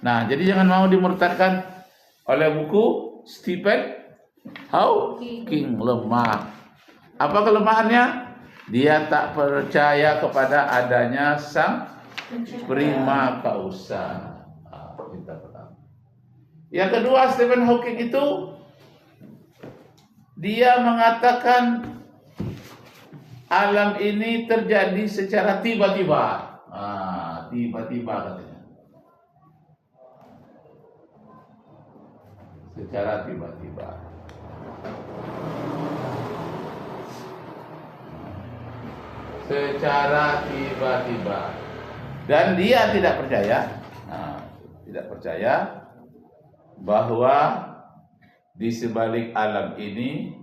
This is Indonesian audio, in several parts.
Nah, jadi jangan mau dimurtadkan oleh buku Stephen Hawking. Lemah. Apa kelemahannya? Dia tak percaya kepada adanya sang prima causa. Yang kedua, Stephen Hawking itu dia mengatakan alam ini terjadi secara tiba-tiba. Tiba-tiba katanya. Secara tiba-tiba. Secara tiba-tiba. Dan dia tidak percaya bahwa di sebalik alam ini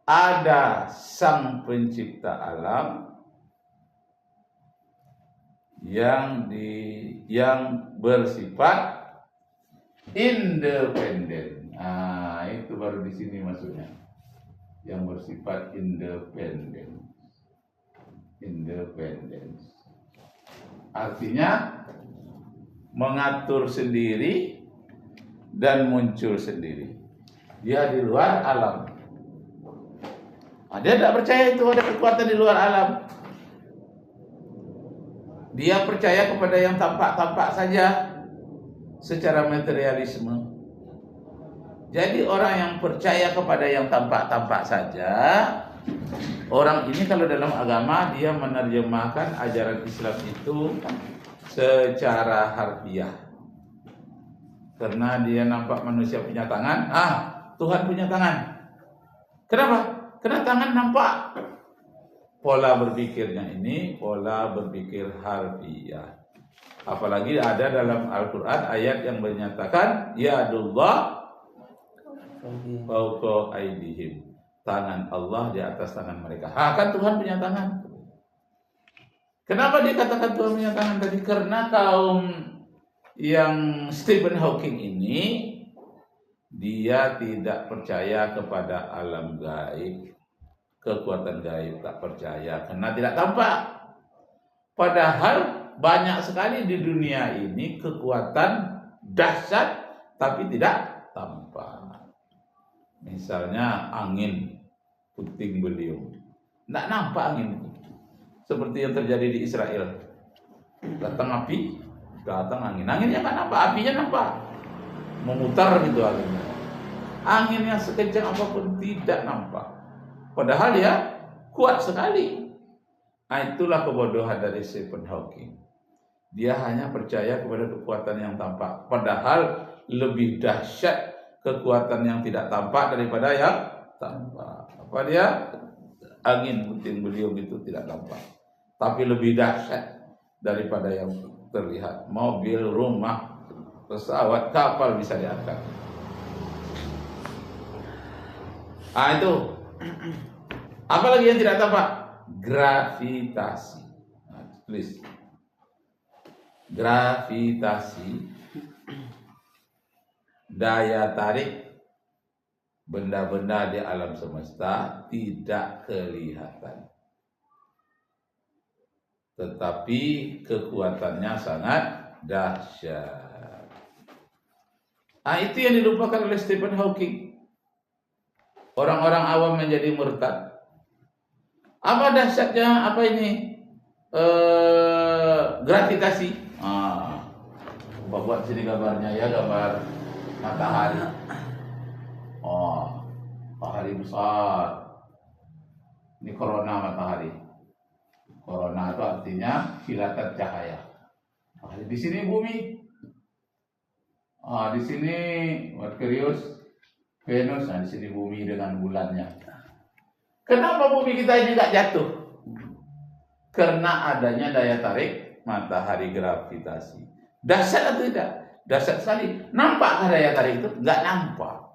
ada sang pencipta alam yang bersifat independen. Itu baru di sini maksudnya. Yang bersifat independen. Artinya mengatur sendiri dan muncul sendiri. Dia di luar alam. Dia tidak percaya itu ada kekuatan di luar alam. Dia percaya kepada yang tampak-tampak saja secara materialisme. Jadi orang yang percaya kepada yang tampak-tampak saja, orang ini kalau dalam agama dia menerjemahkan ajaran Islam itu secara harfiah. Karena dia nampak manusia punya tangan, Tuhan punya tangan. Kenapa? Karena tangan nampak. Pola berpikirnya ini pola berpikir harfiah. Apalagi ada dalam Al-Quran ayat yang menyatakan yadullah fawqa aydihim. Tangan Allah di atas tangan mereka. Kan Tuhan punya tangan. Kenapa dikatakan Tuhan punya tangan tadi? Karena kaum yang Stephen Hawking ini dia tidak percaya kepada alam gaib, kekuatan gaib, tak percaya karena tidak tampak. Padahal banyak sekali di dunia ini kekuatan dahsyat tapi tidak tampak. Misalnya angin puting beliung, tidak nampak angin itu. Seperti yang terjadi di Israel, datang api, datang angin. Anginnya nggak nampak, apinya nampak. Memutar gitu anginnya. Anginnya sekencang apapun tidak nampak. Padahal dia kuat sekali. Itulah kebodohan dari Stephen Hawking. Dia hanya percaya kepada kekuatan yang tampak. Padahal lebih dahsyat kekuatan yang tidak tampak daripada yang tampak. Apa dia? Angin puting beliung itu tidak tampak. Tapi lebih dahsyat daripada yang terlihat. Mobil, rumah, pesawat, kapal bisa diangkat. Itu. Apalagi yang tidak tampak? Gravitasi. Tulis. Gravitasi. Daya tarik benda-benda di alam semesta tidak kelihatan. Tetapi kekuatannya sangat dahsyat. Itu yang dilupakan oleh Stephen Hawking. Orang-orang awam menjadi murtad. Apa dahsyatnya? Apa ini? Gravitasi. Buat sini gambarnya ya, gambar matahari. Matahari besar. Ini corona matahari. Corona itu artinya kilatan cahaya. Di sini bumi. Di sini Merkurius, Venus. Di sini bumi dengan bulannya. Kenapa bumi kita ini nggak jatuh? Karena adanya daya tarik matahari gravitasi. Dahsyat atau tidak? Dahsyat sekali. Nampakkah daya tarik itu? Nggak nampak.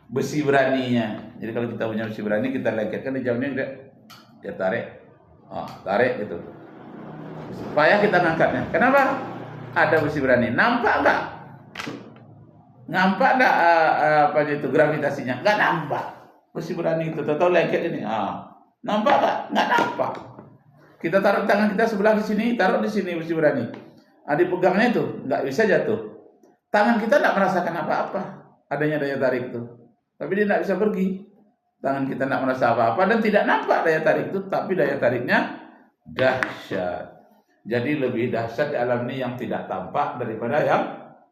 Besi beraninya. Jadi kalau kita punya besi berani, kita lengketkan di jauhnya, dia tarik. Tarik gitu. Supaya kita ngangkatnya. Kenapa? Ada besi berani. Nampak nggak? Nampak nggak gravitasinya? Nggak nampak. Besi berani itu. Tahu lengket ini. Nampak nggak? Nggak nampak. Kita taruh tangan kita sebelah di sini, taruh di sini besi berani. dipegangnya itu nggak bisa jatuh. Tangan kita nggak merasakan apa-apa adanya daya tarik itu, tapi dia nggak bisa pergi. Tangan kita nggak merasa apa-apa dan tidak nampak daya tarik itu, tapi daya tariknya dahsyat. Jadi lebih dahsyat di alam ini yang tidak tampak daripada yang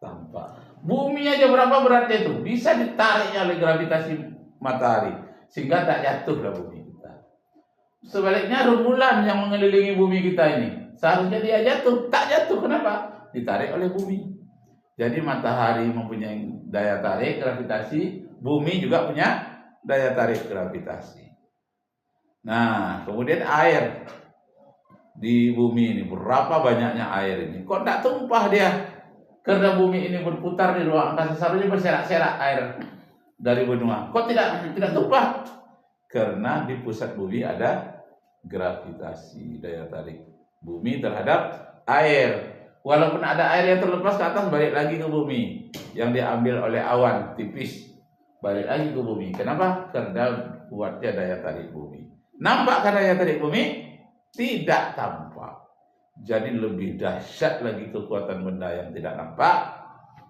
tampak. Bumi aja berapa beratnya itu, bisa ditarik oleh gravitasi matahari sehingga tak jatuhlah bumi kita. Sebaliknya rembulan yang mengelilingi bumi kita ini seharusnya dia jatuh, tak jatuh. Kenapa? Ditarik oleh bumi. Jadi matahari mempunyai daya tarik gravitasi, bumi juga punya daya tarik gravitasi. Nah, kemudian air di bumi ini, berapa banyaknya air ini? Kok tak tumpah dia? Karena bumi ini berputar di ruang angkasa, seharusnya berserak-serak air dari benua. Kok tidak tumpah? Karena di pusat bumi ada gravitasi, daya tarik bumi terhadap air. Walaupun ada air yang terlepas ke atas, balik lagi ke bumi. Yang diambil oleh awan tipis, balik lagi ke bumi. Kenapa? Karena kuatnya daya tarik bumi. Nampakkah daya tarik bumi? Tidak tampak. Jadi lebih dahsyat lagi kekuatan benda yang tidak nampak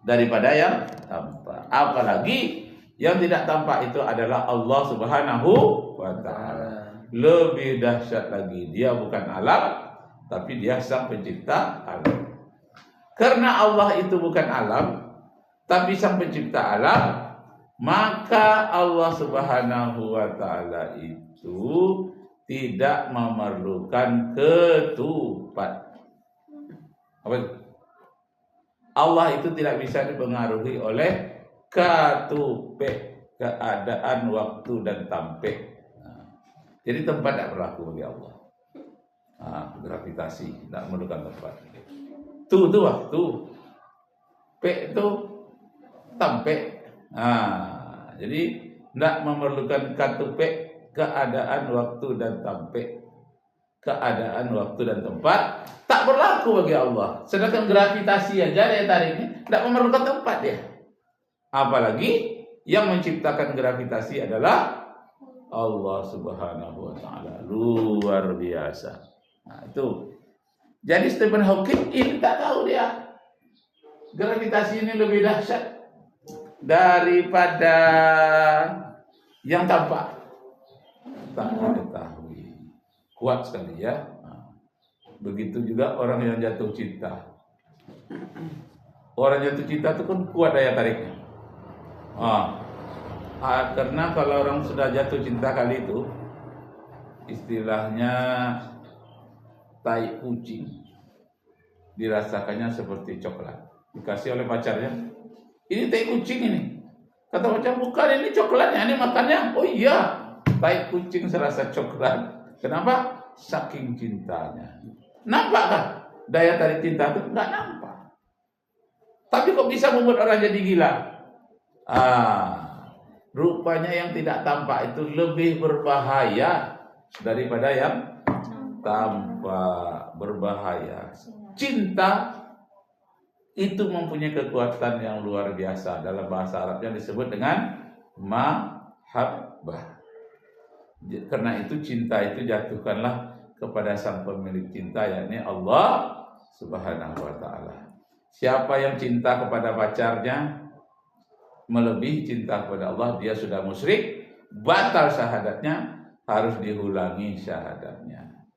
daripada yang tampak. Apalagi yang tidak tampak itu adalah Allah Subhanahu wa ta'ala. Lebih dahsyat lagi, dia bukan alam, tapi dia sang pencipta alam. Karena Allah itu bukan alam, tapi sang pencipta alam, maka Allah Subhanahu wa ta'ala itu tidak memerlukan ketupat. Apa itu? Allah itu tidak bisa dipengaruhi oleh katupe, keadaan, waktu dan tampe. Jadi tempat tidak berlaku bagi Allah. Gravitasi tidak memerlukan tempat. Itu waktu, pe itu tampe. Jadi tidak memerlukan katupe, keadaan, waktu dan tampe. Keadaan, waktu dan tempat tak berlaku bagi Allah. Sedangkan gravitasi aja daya tariknya tidak memerlukan tempat dia. Apalagi yang menciptakan gravitasi adalah Allah Subhanahu wa ta'ala. Luar biasa. Itu. Jadi Stephen Hawking ini tak tahu dia gravitasi ini lebih dahsyat daripada yang tampak. Tak mengetahui. Kuat sekali ya. Begitu juga orang yang jatuh cinta. Orang jatuh cinta itu kan kuat daya tariknya. Karena kalau orang sudah jatuh cinta kali itu, istilahnya tai kucing, dirasakannya seperti coklat. Dikasih oleh pacarnya, ini tai kucing ini. Kata pacar, bukan, ini coklatnya, ini makannya. Oh iya, tai kucing serasa coklat. Kenapa? Saking cintanya. Nampakkah daya tarik cinta itu? Nggak nampak. Tapi kok bisa membuat orang jadi gila? Rupanya yang tidak tampak itu lebih berbahaya daripada yang tampak. Berbahaya. Cinta itu mempunyai kekuatan yang luar biasa. Dalam bahasa Arabnya disebut dengan mahabbah. Karena itu cinta itu jatuhkanlah kepada sang pemilik cinta, yakni Allah Subhanahu wa ta'ala. Siapa yang cinta kepada pacarnya melebihi cinta kepada Allah, dia sudah musyrik, batal syahadatnya, harus diulangi syahadatnya.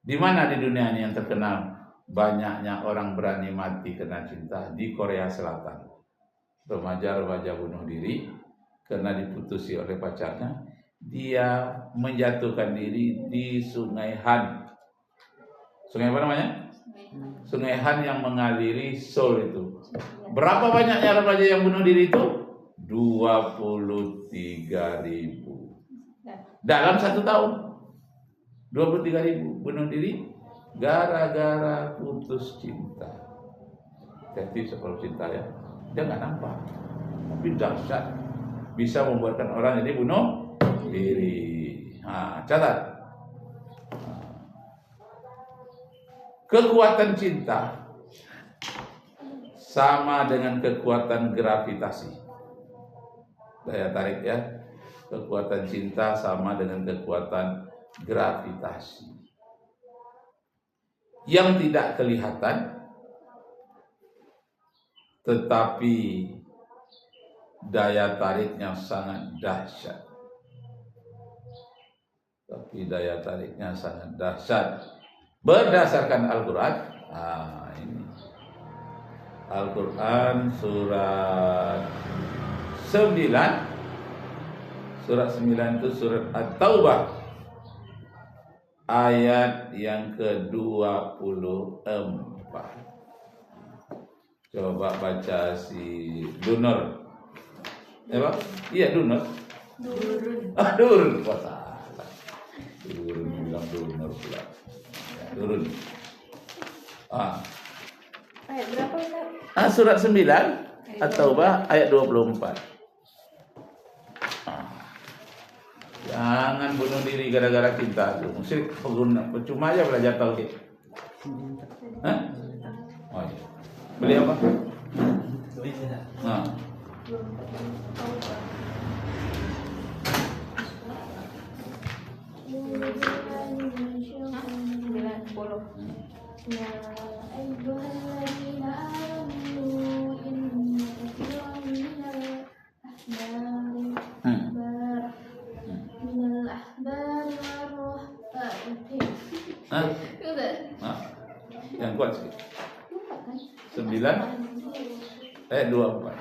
Di mana di dunia ini yang terkenal banyaknya orang berani mati karena cinta? Di Korea Selatan. Remaja-remaja bunuh diri karena diputusi oleh pacarnya. Dia menjatuhkan diri di Sungai Han. Sungai apa namanya? Sungai Han yang mengaliri Seoul itu. Berapa banyaknya remaja yang bunuh diri itu? 23.000 dalam 1 tahun. 23.000 bunuh diri gara-gara putus cinta. Jadi sebelum cinta ya, dia nggak nampak, tapi dahsyat, bisa membuatkan orang jadi bunuh diri. Catat, kekuatan cinta sama dengan kekuatan gravitasi, daya tarik ya. Kekuatan cinta sama dengan kekuatan gravitasi. Yang tidak kelihatan tetapi daya tariknya sangat dahsyat. Berdasarkan Al-Quran. Ini Al-Quran surat 9. Surat 9 itu surat At-Taubah ayat yang ke-24. Coba baca si Dunur. Pak? Iya Dunur. Durun. Durun bilang Dunur pula. Durun. Ayat berapa Ustaz? Surat 9 At-Taubah ayat 24. Jangan bunuh diri gara-gara cinta itu. Musyrik percuma aja belajar tauhid. Oh iya. Beli apa? Nah. Yang kuat sih. 9 24.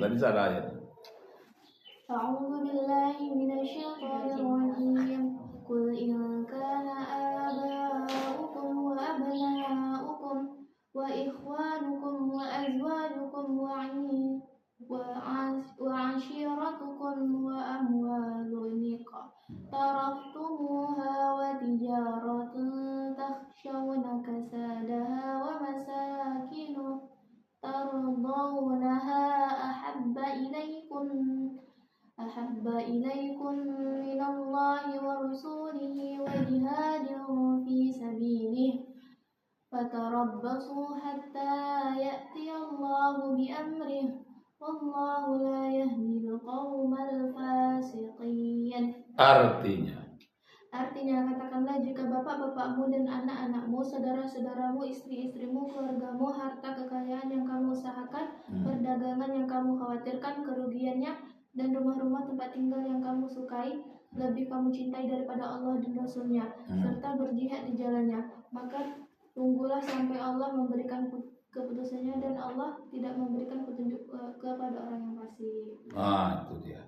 Tadi salah ayat. A'udzu billahi minasyaitonir rajim. Qul in kana aba'ukum wa abna'ukum wa ikhwanukum wa azwajukum wa 'ashiratukum wa amwalun taraftumuha wa tijaratun takhshawna kasadaha wa masakinu tardawnaha ahabba ilaykum minallahi wa rasulihi wa jihadin fi sabilihi fatarabbasu hatta ya'tiyallahu bi amrihi wallahu la yahdil qaumal fasiqin. Artinya, katakanlah jika bapak-bapakmu dan anak-anakmu, saudara-saudaramu, istri-istrimu, keluargamu, harta kekayaan yang kamu usahakan, perdagangan yang kamu khawatirkan kerugiannya, dan rumah-rumah tempat tinggal yang kamu sukai, lebih kamu cintai daripada Allah dan Rasul-Nya, serta berjihad di jalannya, maka tunggulah sampai Allah memberikan keputusannya, dan Allah tidak memberikan petunjuk kepada orang yang fasik. Itu dia.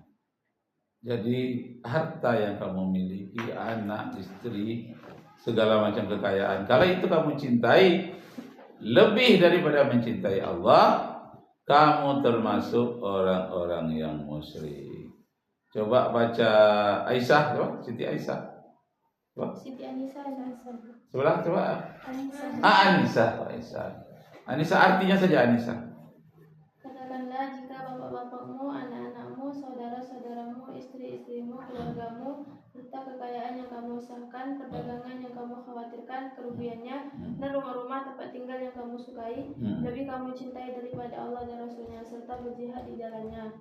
Jadi harta yang kamu miliki, anak, istri, segala macam kekayaan, kalau itu kamu cintai lebih daripada mencintai Allah, kamu termasuk orang-orang yang musyrik. Coba baca Aisyah, coba Siti Aisyah. Coba. Siti Anisa. Sebelah coba. Anisa. Anisa artinya saja Anisa. Katakanlah jika bapak-bapakmu, anak-anakmu, saudara-saudaramu, istri-istrimu, keluargamu, serta kekayaan yang kamu usahakan, perdagangan yang kamu khawatirkan kerugiannya, dan rumah-rumah tempat tinggal yang kamu sukai, lebih kamu cintai daripada Allah dan Rasul-Nya, serta berjihad di jalannya,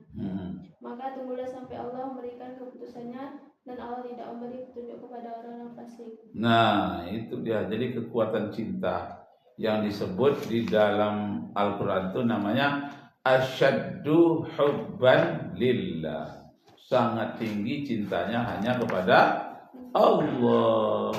maka tunggulah sampai Allah memberikan keputusannya, dan Allah tidak memberi petunjuk kepada orang yang fasik. Nah, itu dia. Jadi kekuatan cinta yang disebut di dalam Al-Quran itu namanya asyaddu hubban lillah. Sangat tinggi cintanya hanya kepada Allah.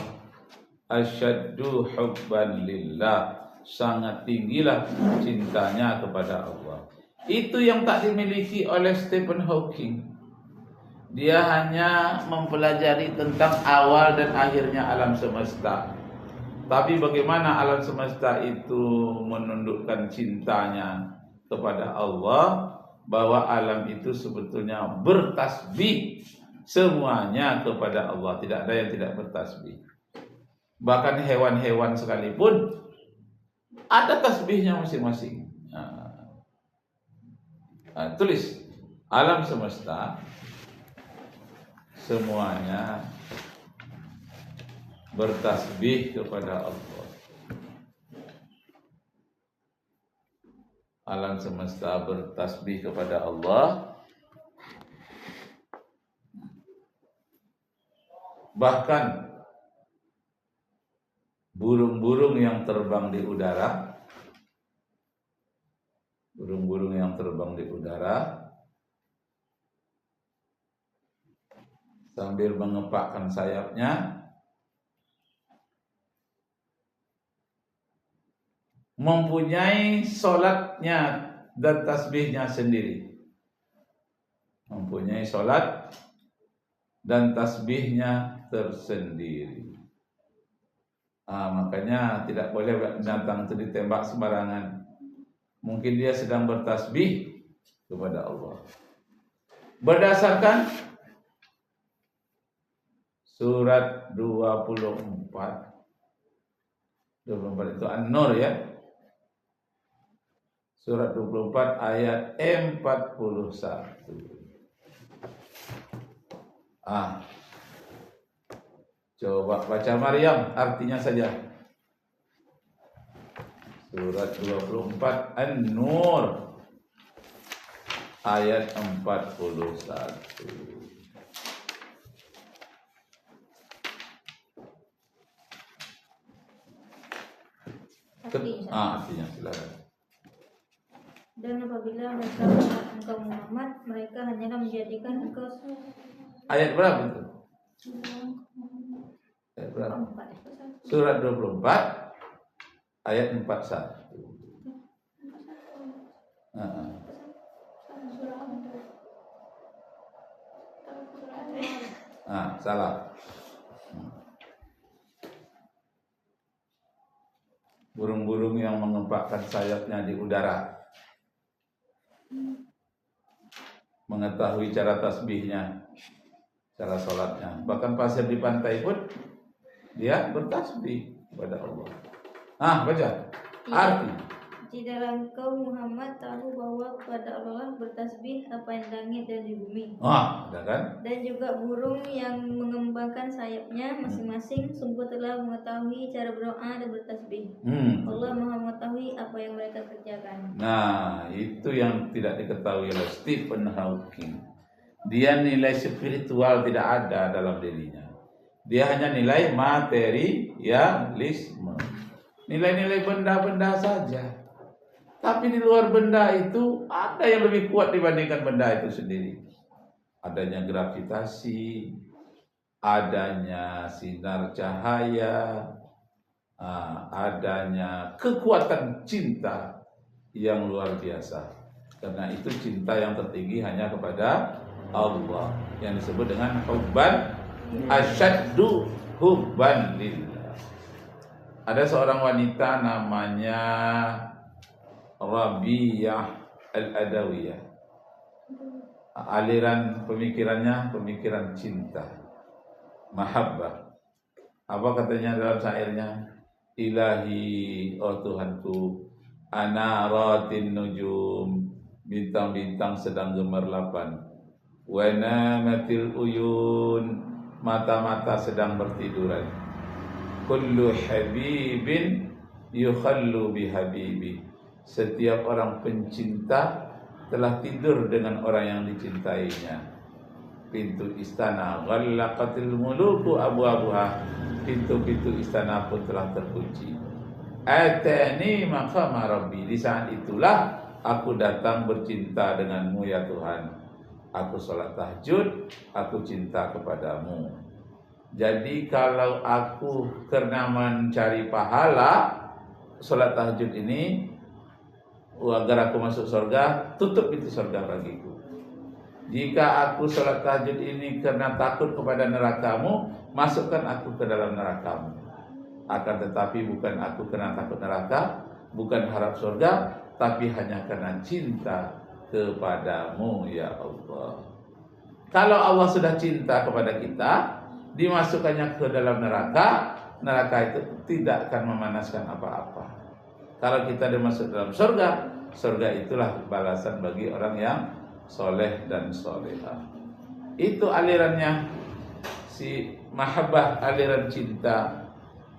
Asyaddu hubban lillah. Sangat tinggilah cintanya kepada Allah. Itu yang tak dimiliki oleh Stephen Hawking. Dia hanya mempelajari tentang awal dan akhirnya alam semesta. Tapi bagaimana alam semesta itu menundukkan cintanya kepada Allah, bahwa alam itu sebetulnya bertasbih semuanya kepada Allah, tidak ada yang tidak bertasbih. Bahkan hewan-hewan sekalipun ada tasbihnya masing-masing. Tulis alam semesta semuanya bertasbih kepada Allah. Alam semesta bertasbih kepada Allah. Bahkan burung-burung yang terbang di udara burung-burung yang terbang di udara sambil mengepakkan sayapnya, mempunyai sholatnya dan tasbihnya sendiri. Mempunyai sholat dan tasbihnya tersendiri. Makanya tidak boleh binatang itu ditembak sembarangan. Mungkin dia sedang bertasbih kepada Allah. Berdasarkan surat 24 itu An-Nur ya. Surat 24 ayat 41. Coba baca Maryam artinya saja. Surat 24 An-Nur ayat 41. Artinya silakan. Dan apabila mereka melihat engkau Muhammad, mereka hanyalah menjadikan engkau. Ayat berapa itu? Ayat berapa? Surat 24 ayat 41. Salah. Burung-burung yang mengepakkan sayapnya di udara, mengetahui cara tasbihnya, cara sholatnya. Bahkan pasir di pantai pun dia bertasbih kepada Allah. Baca arti. Tidaklah engkau Muhammad tahu bahwa kepada Allah bertasbih apa yang langit dan di bumi. Ada kan? Dan juga burung yang mengembangkan sayapnya masing-masing sungguh telah mengetahui cara berdoa dan bertasbih. Allah Maha mengetahui apa yang mereka kerjakan. Nah, itu yang tidak diketahui oleh Stephen Hawking. Dia nilai spiritual tidak ada dalam dirinya. Dia hanya nilai materialisme. Nilai-nilai benda-benda saja. Tapi di luar benda itu ada yang lebih kuat dibandingkan benda itu sendiri. Adanya gravitasi, adanya sinar cahaya, adanya kekuatan cinta yang luar biasa. Karena itu cinta yang tertinggi hanya kepada Allah, yang disebut dengan hubban asyaddu hubban lillah. Ada seorang wanita namanya Rabi'ah Al-Adawiyah. Aliran pemikirannya pemikiran cinta, mahabbah. Apa katanya dalam syairnya? Ilahi, oh Tuhanku, anaratin nujum, bintang-bintang sedang gemerlapan. Wa namatil uyun, mata-mata sedang bertiduran. Kullu habibin yukhallu bihabibi. Setiap orang pencinta telah tidur dengan orang yang dicintainya. Pintu istana ghallaqatil muluku abwabuha. Pintu-pintu istana pun telah terkunci. Atani maqama rabbi. Di saat itulah aku datang bercinta denganmu ya Tuhan. Aku salat tahajud, aku cinta kepadamu. Jadi kalau aku karena mencari pahala salat tahajud ini agar aku masuk surga, tutup pintu surga bagiku. Jika aku salat tahajud ini karena takut kepada nerakamu, masukkan aku ke dalam nerakamu. Akan tetapi bukan aku karena takut neraka, bukan harap surga, tapi hanya karena cinta kepadamu ya Allah. Kalau Allah sudah cinta kepada kita, dimasukkannya ke dalam neraka, neraka itu tidak akan memanaskan apa-apa. Kalau kita dimasuk dalam surga, surga itulah balasan bagi orang yang soleh dan solehah. Itu alirannya si mahabbah, aliran cinta.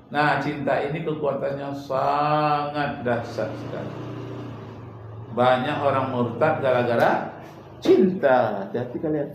Nah, cinta ini kekuatannya sangat dahsyat sekali. Banyak orang murtad gara-gara cinta. Hati-hati kalian.